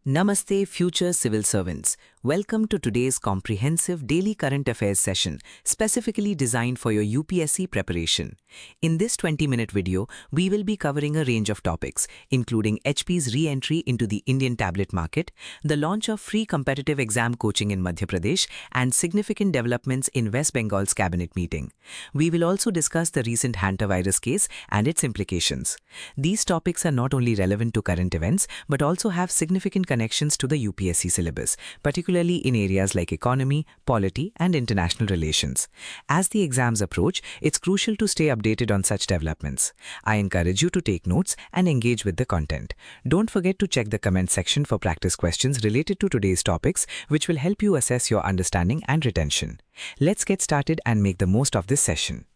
Namaste, future civil servants. Welcome to today's comprehensive daily current affairs session, specifically designed for your UPSC preparation. In this 20-minute video, we will be covering a range of topics, including HP's re-entry into the Indian tablet market, the launch of free competitive exam coaching in Madhya Pradesh, and significant developments in West Bengal's cabinet meeting. We will also discuss the recent hantavirus case and its implications. These topics are not only relevant to current events, but also have significant connections to the UPSC syllabus, particularly in areas like economy, polity, and international relations. As the exams approach, it's crucial to stay updated on such developments. I encourage you to take notes and engage with the content. Don't forget to check the comment section for practice questions related to today's topics, which will help you assess your understanding and retention. Let's get started and make the most of this session.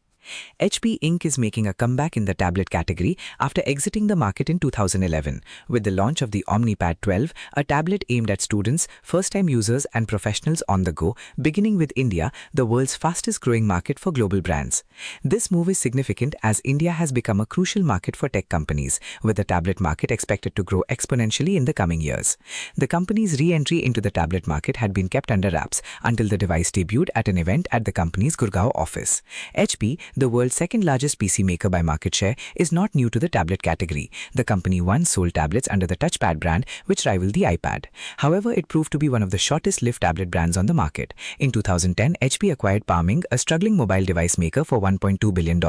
HP Inc. is making a comeback in the tablet category after exiting the market in 2011 with the launch of the OmniPad 12, a tablet aimed at students, first-time users and professionals on the go, beginning with India, the world's fastest-growing market for global brands. This move is significant as India has become a crucial market for tech companies, with the tablet market expected to grow exponentially in the coming years. The company's re-entry into the tablet market had been kept under wraps until the device debuted at an event at the company's Gurgaon office. HP, the world's second-largest PC maker by market share, is not new to the tablet category. The company once sold tablets under the touchpad brand, which rivaled the iPad. However, it proved to be one of the shortest-lived tablet brands on the market. In 2010, HP acquired Palming, a struggling mobile device maker, for $1.2 billion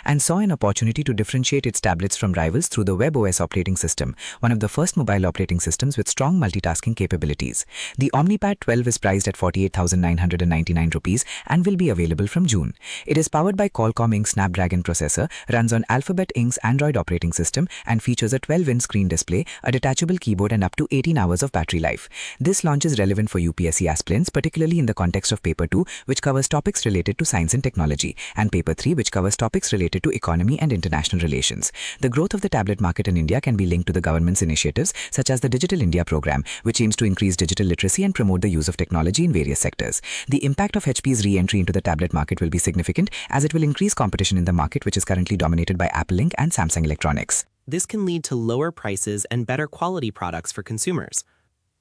and saw an opportunity to differentiate its tablets from rivals through the WebOS operating system, one of the first mobile operating systems with strong multitasking capabilities. The OmniPad 12 is priced at 48,999 rupees and will be available from June. It is powered by Qualcomm Inc. Snapdragon processor, runs on Alphabet Inc.'s Android operating system, and features a 12-inch screen display, a detachable keyboard, and up to 18 hours of battery life. This launch is relevant for UPSC aspirants, particularly in the context of Paper 2, which covers topics related to science and technology, and Paper 3, which covers topics related to economy and international relations. The growth of the tablet market in India can be linked to the government's initiatives, such as the Digital India program, which aims to increase digital literacy and promote the use of technology in various sectors. The impact of HP's re-entry into the tablet market will be significant, as it will increase competition in the market, which is currently dominated by Apple Inc. and Samsung Electronics. This can lead to lower prices and better quality products for consumers.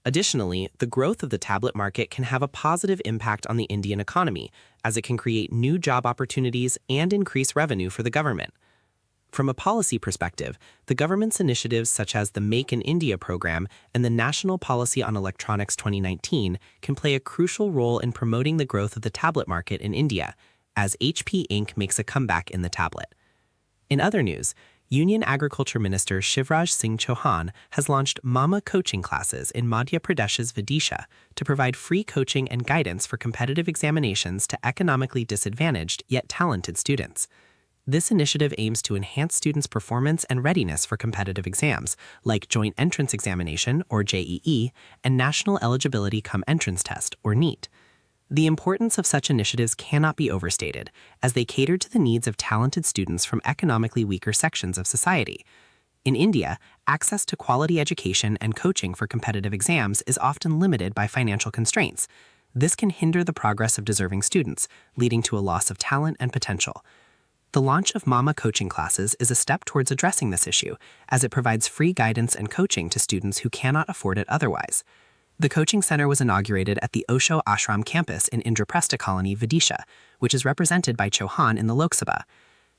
Additionally, the growth of the tablet market can have a positive impact on the Indian economy, as it can create new job opportunities and increase revenue for the government. From a policy perspective, the government's initiatives such as the Make in India program and the National Policy on Electronics 2019 can play a crucial role in promoting the growth of the tablet market in India, as HP Inc. makes a comeback in the tablet. In other news, Union Agriculture Minister Shivraj Singh Chauhan has launched Mama coaching classes in Madhya Pradesh's Vidisha to provide free coaching and guidance for competitive examinations to economically disadvantaged yet talented students. This initiative aims to enhance students' performance and readiness for competitive exams, like Joint Entrance Examination, or JEE, and National Eligibility Cum Entrance Test, or NEET. The importance of such initiatives cannot be overstated, as they cater to the needs of talented students from economically weaker sections of society. In India, access to quality education and coaching for competitive exams is often limited by financial constraints. This can hinder the progress of deserving students, leading to a loss of talent and potential. The launch of Mama coaching classes is a step towards addressing this issue, as it provides free guidance and coaching to students who cannot afford it otherwise. The coaching center was inaugurated at the Osho Ashram campus in Indraprastha Colony, Vidisha, which is represented by Chauhan in the Lok Sabha.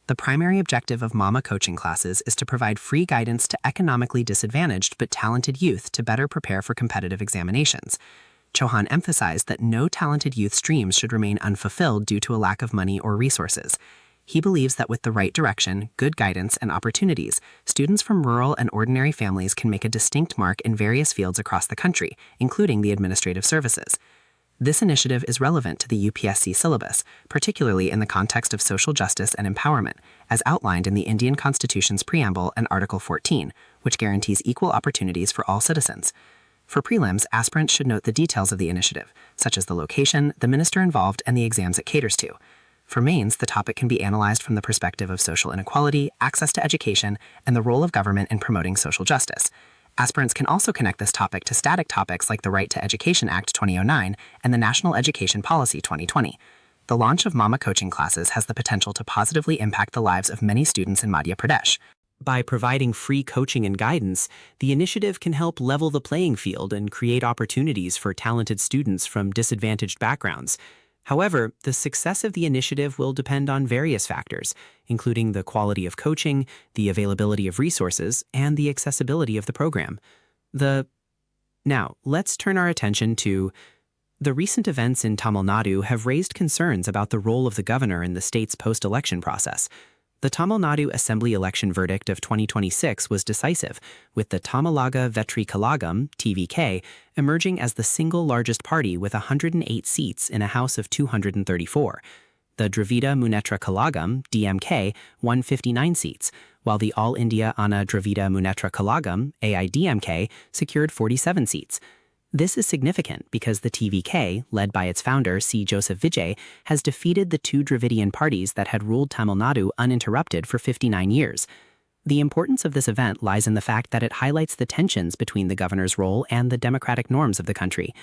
The primary objective of Mama coaching classes is to provide free guidance to economically disadvantaged but talented youth to better prepare for competitive examinations. Chauhan emphasized that no talented youth's dreams should remain unfulfilled due to a lack of money or resources. He believes that with the right direction, good guidance, and opportunities, students from rural and ordinary families can make a distinct mark in various fields across the country, including the administrative services. This initiative is relevant to the UPSC syllabus, particularly in the context of social justice and empowerment, as outlined in the Indian Constitution's Preamble and Article 14, which guarantees equal opportunities for all citizens. For prelims, aspirants should note the details of the initiative, such as the location, the minister involved, and the exams it caters to. For mains, the topic can be analyzed from the perspective of social inequality, access to education, and the role of government in promoting social justice. Aspirants can also connect this topic to static topics like the Right to Education Act 2009 and the National Education Policy 2020. The launch of Mama coaching classes has the potential to positively impact the lives of many students in Madhya Pradesh. By providing free coaching and guidance, the initiative can help level the playing field and create opportunities for talented students from disadvantaged backgrounds. However, the success of the initiative will depend on various factors, including the quality of coaching, the availability of resources, and the accessibility of the program. Now, let's turn our attention to the recent events in Tamil Nadu have raised concerns about the role of the governor in the state's post-election process. The Tamil Nadu Assembly election verdict of 2026 was decisive, with the Tamilnaga Vetri Kalagam (TVK) emerging as the single largest party with 108 seats in a House of 234. The Dravida Munnetra Kalagam (DMK) won 59 seats, while the All India Anna Dravida Munnetra Kalagam (AIDMK) secured 47 seats. This is significant because the TVK, led by its founder C. Joseph Vijay, has defeated the two Dravidian parties that had ruled Tamil Nadu uninterrupted for 59 years. The importance of this event lies in the fact that it highlights the tensions between the governor's role and the democratic norms of the country.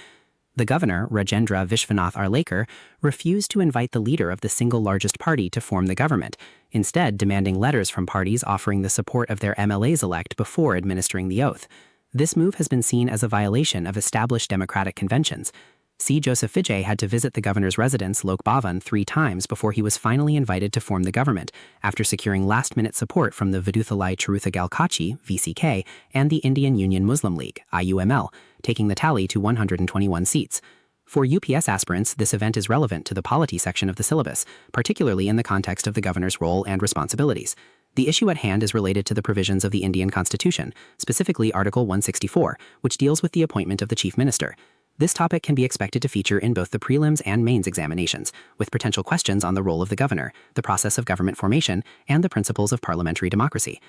The governor, Rajendra Vishwanath Arlekar, refused to invite the leader of the single largest party to form the government, instead demanding letters from parties offering the support of their MLAs-elect before administering the oath. This move has been seen as a violation of established democratic conventions. C. Joseph Vijay had to visit the governor's residence, Lok Bhavan, 3 times before he was finally invited to form the government, after securing last-minute support from the Viduthalai Charuthagal Kachi (VCK) and the Indian Union Muslim League (IUML), taking the tally to 121 seats. For UPS aspirants, this event is relevant to the polity section of the syllabus, particularly in the context of the governor's role and responsibilities. The issue at hand is related to the provisions of the Indian Constitution, specifically Article 164, which deals with the appointment of the Chief Minister. This topic can be expected to feature in both the prelims and mains examinations, with potential questions on the role of the governor, the process of government formation, and the principles of parliamentary democracy.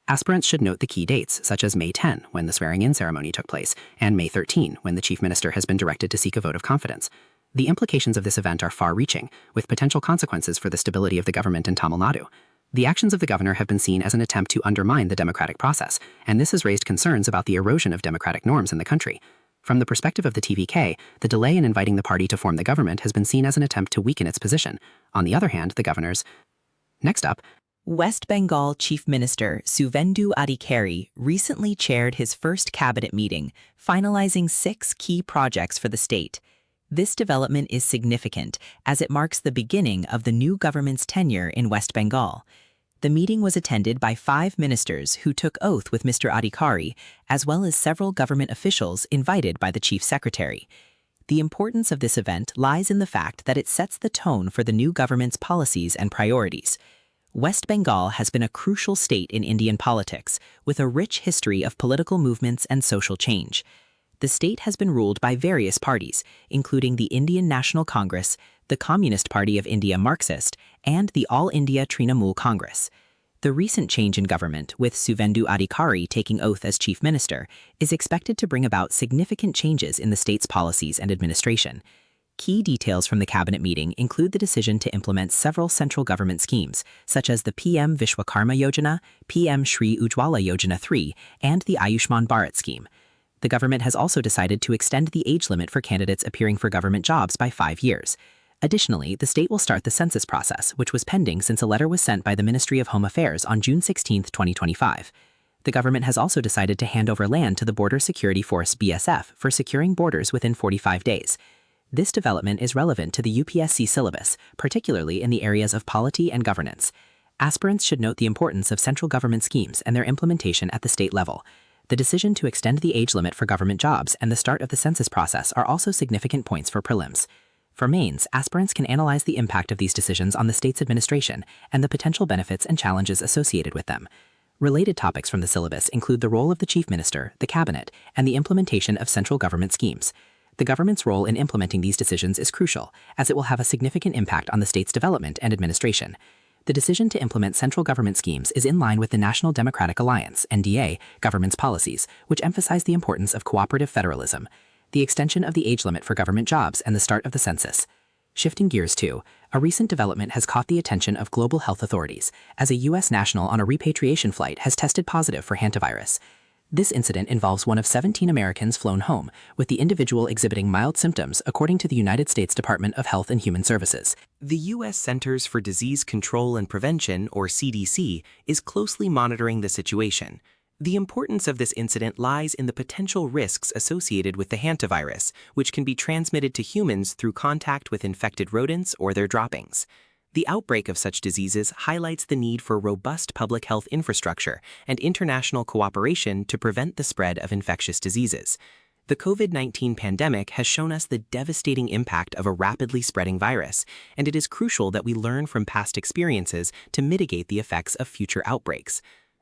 Aspirants should note the key dates, such as May 10, when the swearing-in ceremony took place, and May 13, when the Chief Minister has been directed to seek a vote of confidence. The implications of this event are far-reaching, with potential consequences for the stability of the government in Tamil Nadu. The actions of the governor have been seen as an attempt to undermine the democratic process, and this has raised concerns about the erosion of democratic norms in the country. From the perspective of the TVK, the delay in inviting the party to form the government has been seen as an attempt to weaken its position. On the other hand, the governor's... Next up, West Bengal Chief Minister Suvendu Adhikari recently chaired his first cabinet meeting, finalizing 6 key projects for the state. This development is significant, as it marks the beginning of the new government's tenure in West Bengal. The meeting was attended by 5 ministers who took oath with Mr. Adhikari, as well as several government officials invited by the Chief Secretary. The importance of this event lies in the fact that it sets the tone for the new government's policies and priorities. West Bengal has been a crucial state in Indian politics, with a rich history of political movements and social change. The state has been ruled by various parties, including the Indian National Congress, the Communist Party of India Marxist, and the All India Trinamool Congress. The recent change in government, with Suvendu Adhikari taking oath as Chief Minister, is expected to bring about significant changes in the state's policies and administration. Key details from the cabinet meeting include the decision to implement several central government schemes, such as the PM Vishwakarma Yojana, PM Shri Ujjwala Yojana 3, and the Ayushman Bharat scheme. The government has also decided to extend the age limit for candidates appearing for government jobs by 5 years. Additionally, the state will start the census process, which was pending since a letter was sent by the Ministry of Home Affairs on June 16, 2025. The government has also decided to hand over land to the Border Security Force (BSF) for securing borders within 45 days. This development is relevant to the UPSC syllabus, particularly in the areas of polity and governance. Aspirants should note the importance of central government schemes and their implementation at the state level. The decision to extend the age limit for government jobs and the start of the census process are also significant points for prelims. For mains, aspirants can analyze the impact of these decisions on the state's administration and the potential benefits and challenges associated with them. Related topics from the syllabus include the role of the Chief Minister, the Cabinet, and the implementation of central government schemes. The government's role in implementing these decisions is crucial, as it will have a significant impact on the state's development and administration. The decision to implement central government schemes is in line with the National Democratic Alliance (NDA) government's policies, which emphasize the importance of cooperative federalism, the extension of the age limit for government jobs, and the start of the census. Shifting gears to, a recent development has caught the attention of global health authorities, as a U.S. national on a repatriation flight has tested positive for hantavirus. This incident involves one of 17 Americans flown home, with the individual exhibiting mild symptoms, according to the United States Department of Health and Human Services. The U.S. Centers for Disease Control and Prevention, or CDC, is closely monitoring the situation. The importance of this incident lies in the potential risks associated with the hantavirus, which can be transmitted to humans through contact with infected rodents or their droppings. The outbreak of such diseases highlights the need for robust public health infrastructure and international cooperation to prevent the spread of infectious diseases. The COVID-19 pandemic has shown us the devastating impact of a rapidly spreading virus, and it is crucial that we learn from past experiences to mitigate the effects of future outbreaks.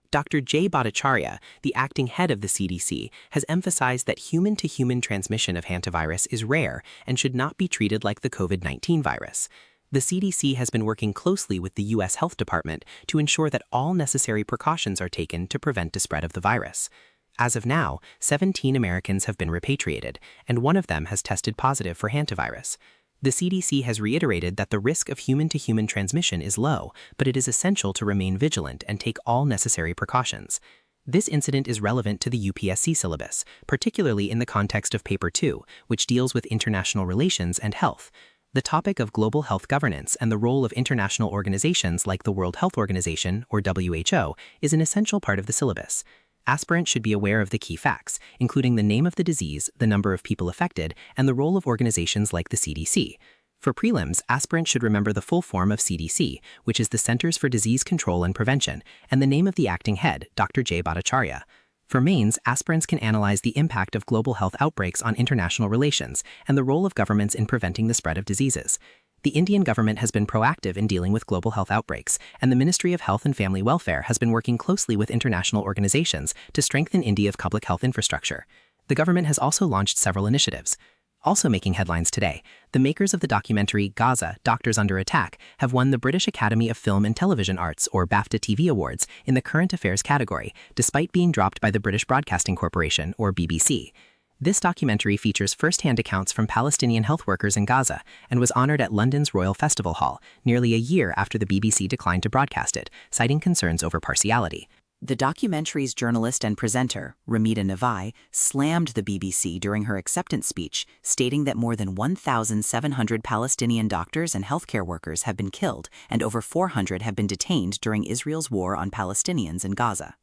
Dr. Jay Bhattacharya, the acting head of the CDC, has emphasized that human-to-human transmission of hantavirus is rare and should not be treated like the COVID-19 virus. The CDC has been working closely with the U.S. Health Department to ensure that all necessary precautions are taken to prevent the spread of the virus. As of now, 17 Americans have been repatriated, and one of them has tested positive for hantavirus. The CDC has reiterated that the risk of human-to-human transmission is low, but it is essential to remain vigilant and take all necessary precautions. This incident is relevant to the UPSC syllabus, particularly in the context of Paper 2, which deals with international relations and health. The topic of global health governance and the role of international organizations like the World Health Organization, or WHO, is an essential part of the syllabus. Aspirants should be aware of the key facts, including the name of the disease, the number of people affected, and the role of organizations like the CDC. For prelims, aspirants should remember the full form of CDC, which is the Centers for Disease Control and Prevention, and the name of the acting head, Dr. Jay Bhattacharya. For mains, aspirants can analyze the impact of global health outbreaks on international relations and the role of governments in preventing the spread of diseases. The Indian government has been proactive in dealing with global health outbreaks, and the Ministry of Health and Family Welfare has been working closely with international organizations to strengthen India's public health infrastructure. The government has also launched several initiatives. Also making headlines today, the makers of the documentary Gaza, Doctors Under Attack have won the British Academy of Film and Television Arts, or BAFTA TV Awards, in the Current Affairs category, despite being dropped by the British Broadcasting Corporation, or BBC. This documentary features first-hand accounts from Palestinian health workers in Gaza and was honored at London's Royal Festival Hall, nearly a year after the BBC declined to broadcast it, citing concerns over partiality. The documentary's journalist and presenter, Ramita Navai, slammed the BBC during her acceptance speech, stating that more than 1,700 Palestinian doctors and healthcare workers have been killed and over 400 have been detained during Israel's war on Palestinians in Gaza.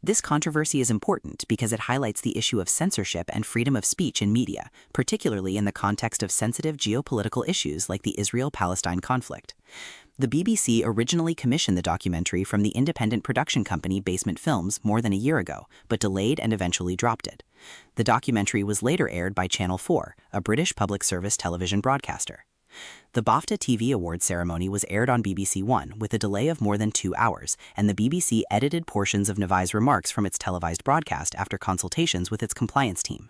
This controversy is important because it highlights the issue of censorship and freedom of speech in media, particularly in the context of sensitive geopolitical issues like the Israel-Palestine conflict. The BBC originally commissioned the documentary from the independent production company Basement Films more than a year ago, but delayed and eventually dropped it. The documentary was later aired by Channel 4, a British public service television broadcaster. The BAFTA TV Awards ceremony was aired on BBC One with a delay of more than 2 hours, and the BBC edited portions of Navai's remarks from its televised broadcast after consultations with its compliance team.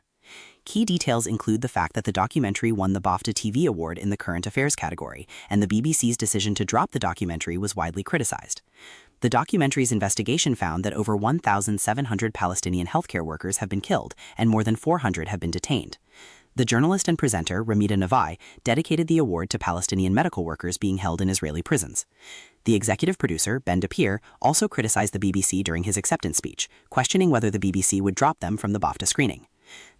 Key details include the fact that the documentary won the BAFTA TV Award in the Current Affairs category, and the BBC's decision to drop the documentary was widely criticized. The documentary's investigation found that over 1,700 Palestinian healthcare workers have been killed and more than 400 have been detained. The journalist and presenter, Ramita Navai, dedicated the award to Palestinian medical workers being held in Israeli prisons. The executive producer, Ben Dapir, also criticized the BBC during his acceptance speech, questioning whether the BBC would drop them from the BAFTA screening.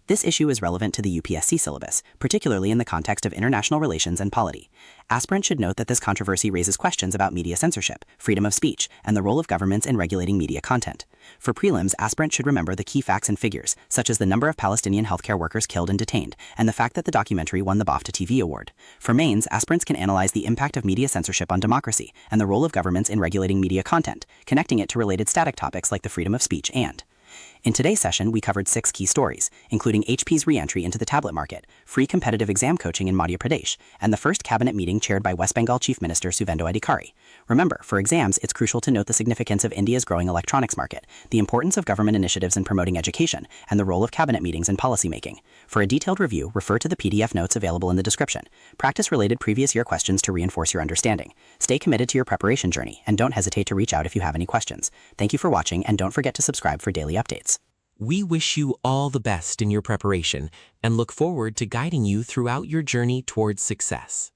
This issue is relevant to the UPSC syllabus, particularly in the context of international relations and polity. Aspirants should note that this controversy raises questions about media censorship, freedom of speech, and the role of governments in regulating media content. For prelims, aspirants should remember the key facts and figures, such as the number of Palestinian healthcare workers killed and detained, and the fact that the documentary won the BAFTA TV Award. For mains, aspirants can analyze the impact of media censorship on democracy and the role of governments in regulating media content, connecting it to related static topics like the freedom of speech and. In today's session, we covered 6 key stories, including HP's re-entry into the tablet market, free competitive exam coaching in Madhya Pradesh, and the first cabinet meeting chaired by West Bengal Chief Minister Suvendu Adhikari. Remember, for exams, it's crucial to note the significance of India's growing electronics market, the importance of government initiatives in promoting education, and the role of cabinet meetings in policymaking. For a detailed review, refer to the PDF notes available in the description. Practice related previous year questions to reinforce your understanding. Stay committed to your preparation journey, and don't hesitate to reach out if you have any questions. Thank you for watching, and don't forget to subscribe for daily updates. We wish you all the best in your preparation and look forward to guiding you throughout your journey towards success.